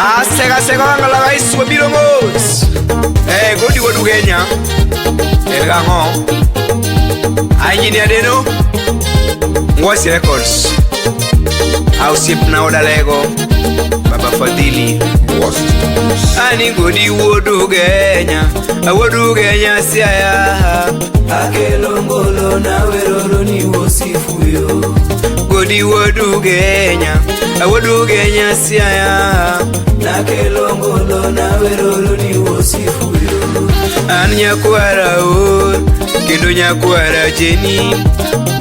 Sega la guys wabiro mos. Godi wodu Kenya. Elgango. Engineer deno. Ngwasi Records. Ausip na odalego. Baba Fadili. Ani godi wodu Kenya. Wodu Kenya siaya. Akelongolo na weroro ni wosifuyo. Godi wodu Kenya. Wodu Kenya siaya. Nakelongolo na weroro ni wosifuyo. Anya kwara o kendo nyakwara jeni.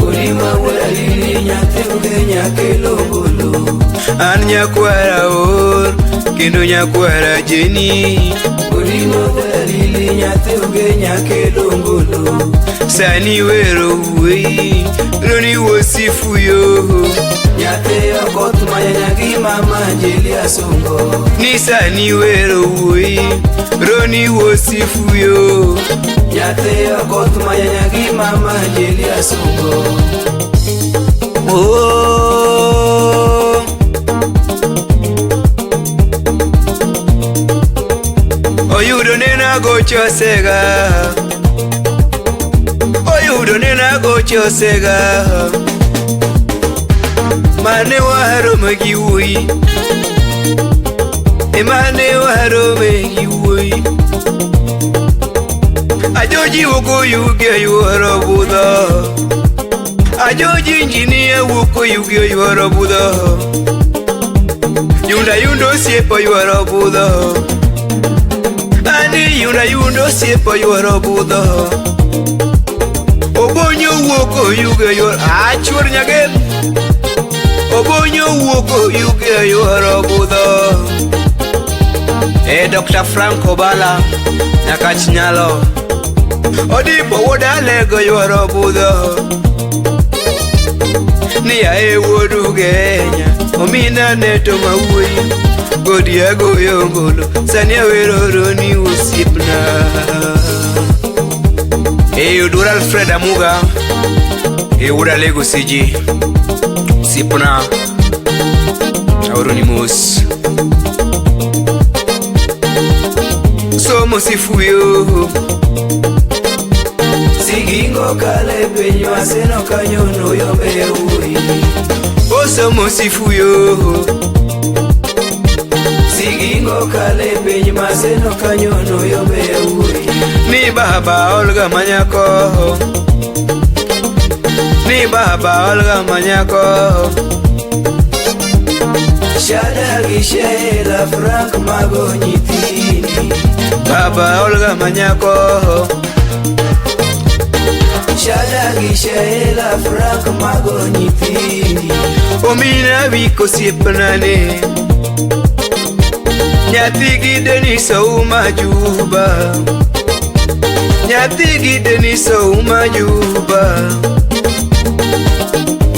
Olima wala lili nyate Kenya kelongolo. Anya kwara o kendo nyakwara jeni. Olima wala lili nyate Kenya kelongolo. Sani wero we roni wosifuyo. Nyate akot manyagi mama Jelia songo. Nisani wero we roni wosifuyo. Nyate akot manyagi mama Jelia songo. Oh, oyudo nena gocho sega. Oyudo nena gocho sega. Mane waharo magiwui. Mane waharo magiwui. Ajoji woko yuge yuharo buda. Ajoji engineer woko yuge yuharo buda. Yunda yundo siepa yuharo buda. Ani yunda yundo siepa yuharo buda. Obonyo woko yuge yuharo. Achur nyagem. Obonyo woko yuge yuharo buda. Dr. Franco Bala Nakachinyalo. Odipo woda lego yuharo buda. Niya wodu Kenya. Omina neto mawui. Godi ago yongolo. Sania weroro ni usipna. Udura Alfred Amuga. Uda lego siji. Sipna. Auronimus. Somo sifuyo. Sigingo kale penyo aseno kanyono yombe ui. Somo sifuyo. Sigingo kale penyo maseno kanyono yombe ui. Ni baba Olga Manyako. Ni baba Olga Manyako. Shada Gishela Frank Magonyitini. Baba Olga Manyako. Shada Gishela Frank Magonyitini. Omina viko siepnane. Nyatigi Denisa umajuba. Nyatigi Denisa umajuba.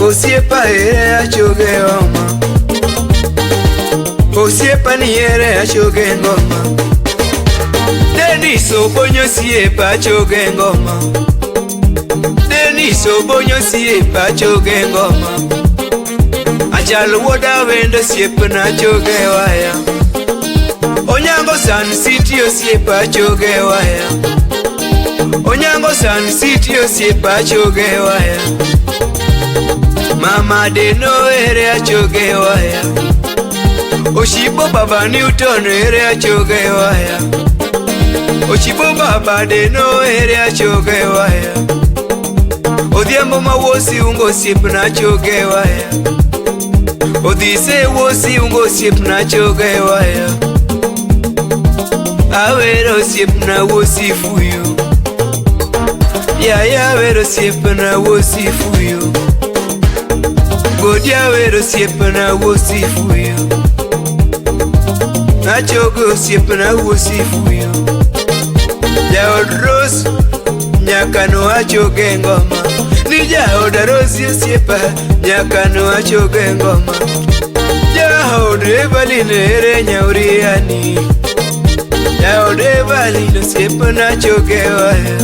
Osiepa ere achoge oma. Osiepa ni ere achoge ngoma. Deniso bonyo siepa achoge ngoma. Deniso bonyo siepa achoge ngoma. Achalo woda wendo siepa na achoge waya. Onyango Sun City osiepa achoge waya. Onyango Sun City osiepa achoge waya. Mama Deno ere achoge waya. Oshibo Baba Newton ere achoge waya. Oshibo Baba Deno ere achoge waya. Odhiambo mawosi ungo siep na achoge waya. Odhise wosi ungo siep na achoge waya. Awero siep na wosi fuyo. Ya wero siep na wosi fuyo. Godi awero siep na wosi fuyo. Achogo siep na wosi fuyo. Jaod Rose nyakano achoge ngoma. Ni jaod Rose siepa nyakano achoge ngoma. Jaod Evelyn ere nyauriani. Jaod Evelyn siepa na achoge waya.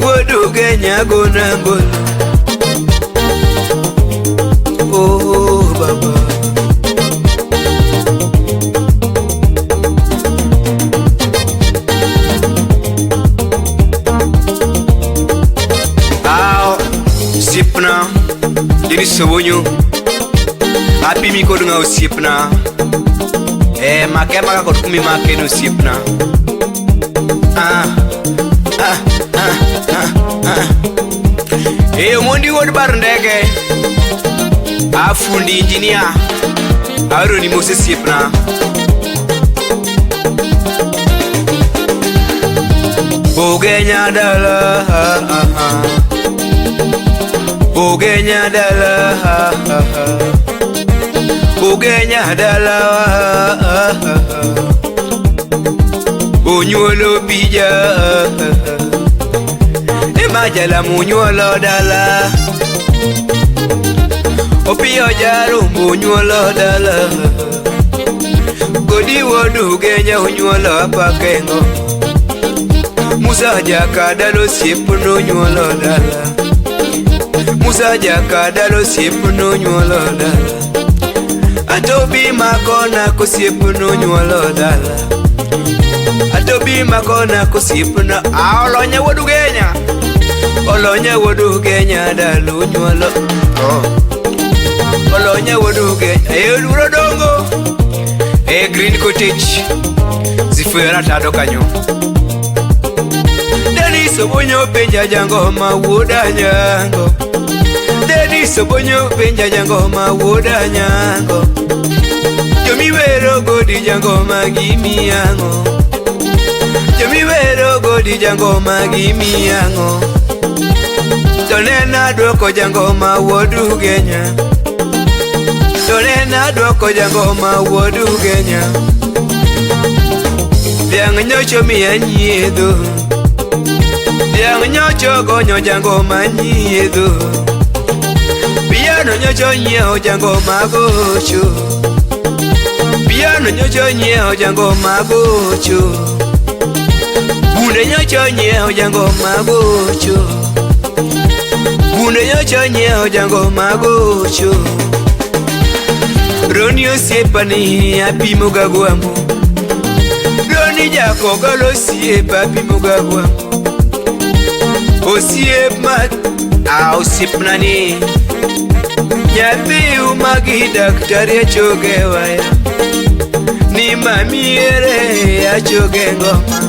Wodu Kenya gona ngolo. Oh baba. Sobonyo api mi kodunga usipna make maka kod kumi make no usipna mondi wod bar ndege afundi engineer Aroni Moses usipna Bogenya dala Bogenya dala Bogenya dala Onyolo bija Emajala munyolo dala Opio jaro munyolo dala Godi wodu genya unyolo apakengo Musa jaka dalo siepu no nyolo dala Musa jaka dalo siepu no nyolo dala Atobi makona ko siepu no nyolo dala Atobi makona ko siepu na Olonya wodu genya Olonya wodu genya dalo nyolo Olonya wodu genya Luro dongo Green Cottage Zifuera tado kanyo Sobonyo penja jango ma woda nyango Dedi sobonyo penja jango ma woda nyango Jomi wero godi jango ma gimi yango Jomi wero godi jango ma gimi yango Tonena dwoko jango ma wodu genya Tonena dwoko jango ma wodu genya Biang nyocho mi anyedo Yang nyocho go nyojango manyedo Piano nyocho nyeo jango magocho Piano nyocho nyeo jango magocho Bunde nyocho nyeo jango magocho Bunde nyocho nyeo jango magocho Roni osiepa ni api mugagwamu Roni jako galo siepa api mugagwamu Osiep mat Osip nani Nyathi umagi daktari achoge waya Ni mami ere achoge ngoma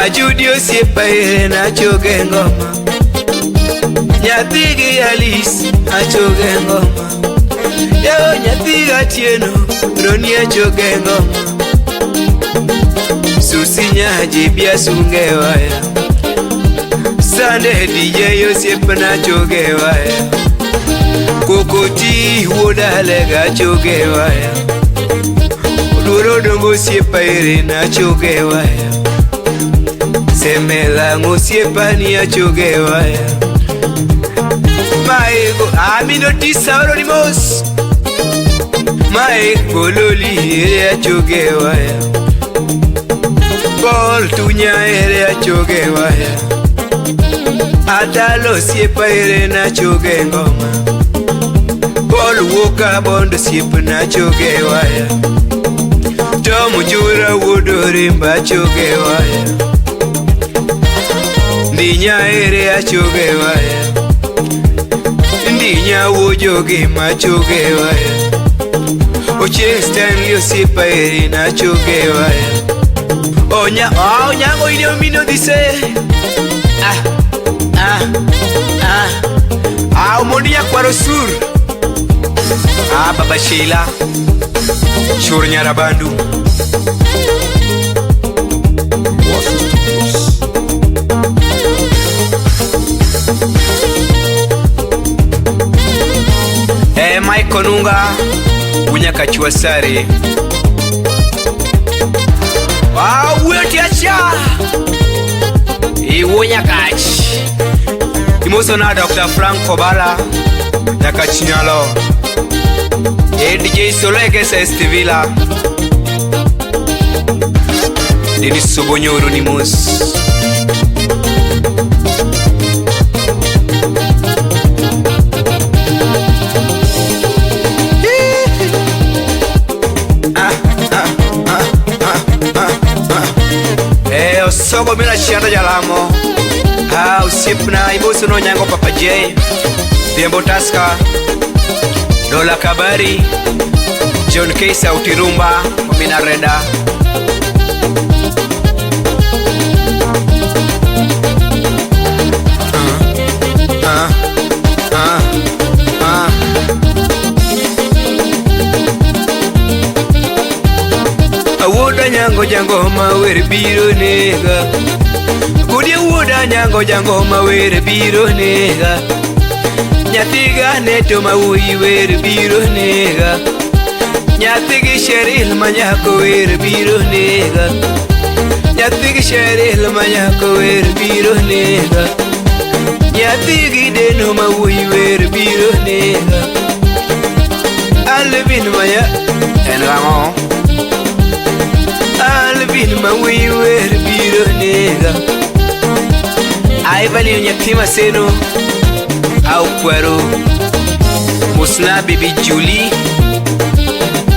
Ajudi osiepa ere na achoge ngoma Nyathi gi Alice achoge ngoma Yo nyathi gatieno Roni achoge ngoma Susi nyaji bia sunge waya Sande DJ Yosip na choge waya Kokoti woda lega choge waya Duro dongo siepa ere na choge waya Semela ngo siepa ni a choge waya Maego amino tisauro ni mos Maego loli ere a choge waya Bol tunya ere a choge waya Atalo siepa ere na choge ngoma Bol woka bondo siepa na choge waya Tomu jura wodore mba choge waya Ndinya ere a choge waya Ndinya wojoge ma choge waya Oche Stanley siepa ere na choge waya Onyango ine omino dise Umondi ya kwaro sur Baba Sheila Shur Nyarabandu Mike Konunga Unyaka Chuasare Weti acha Unyakachi Imoso na Dr. Frank Kobala Nyakachinyalo DJ Soleke Sestivila Denis Sobonyo Ronimus Sogo mina chianda jalamo Usipna iboso no nyango Papa J Thiembo Taska, Dola Kabari, John K Sauti Rumba, Mamina Reda. Awuoda nyango jangoma were biro nega. Gudi awuoda nyango jangoma were biro nega. Nyathiga neto mawuyi were biro nega. Nyathigi Sheril manyako were biro nega. Nyathigi Sheril manyako were biro nega. Nyathigi Deno mawuyi were biro nega. Alvin maya enrango. Alvin mawuyi were biro nega. Aivani nyathima seno au kwaro. Musna bibi Julie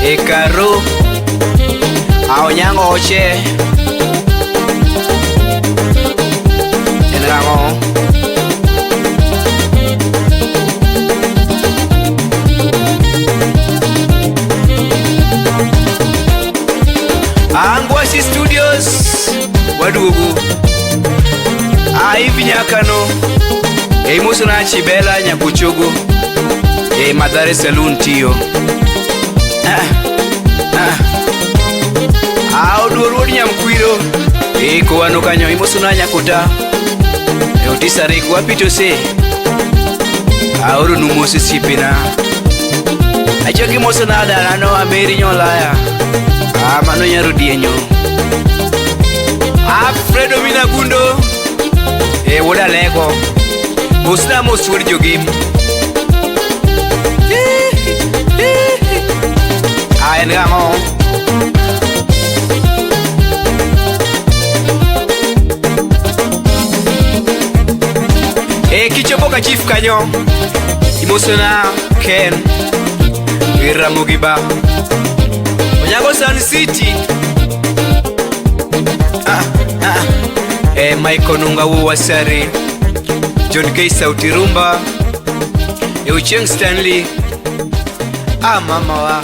Ekaro au nyango oche enrango. Angwasi Studios wadugu Aivinyakano Musona Chibela Nyakuchugu Madare Saloon Tio Auduruodi Nyamkwiro Kuwano kanyo Musona Nyakuta Utisare kuwapito se Auru numosi sipina Achoki Musona Darano Ameri Nyolaya Mano Nyarudienyo Fredo Minagundo Woda Lego Musna Mosur Jogim Enrango. Kichopoka Chief Kanyo Imosona Ken Iramugiba Onyago Sun City Michael Nunga Wasari John K Sauti Rumba Ucheng Stanley mama wa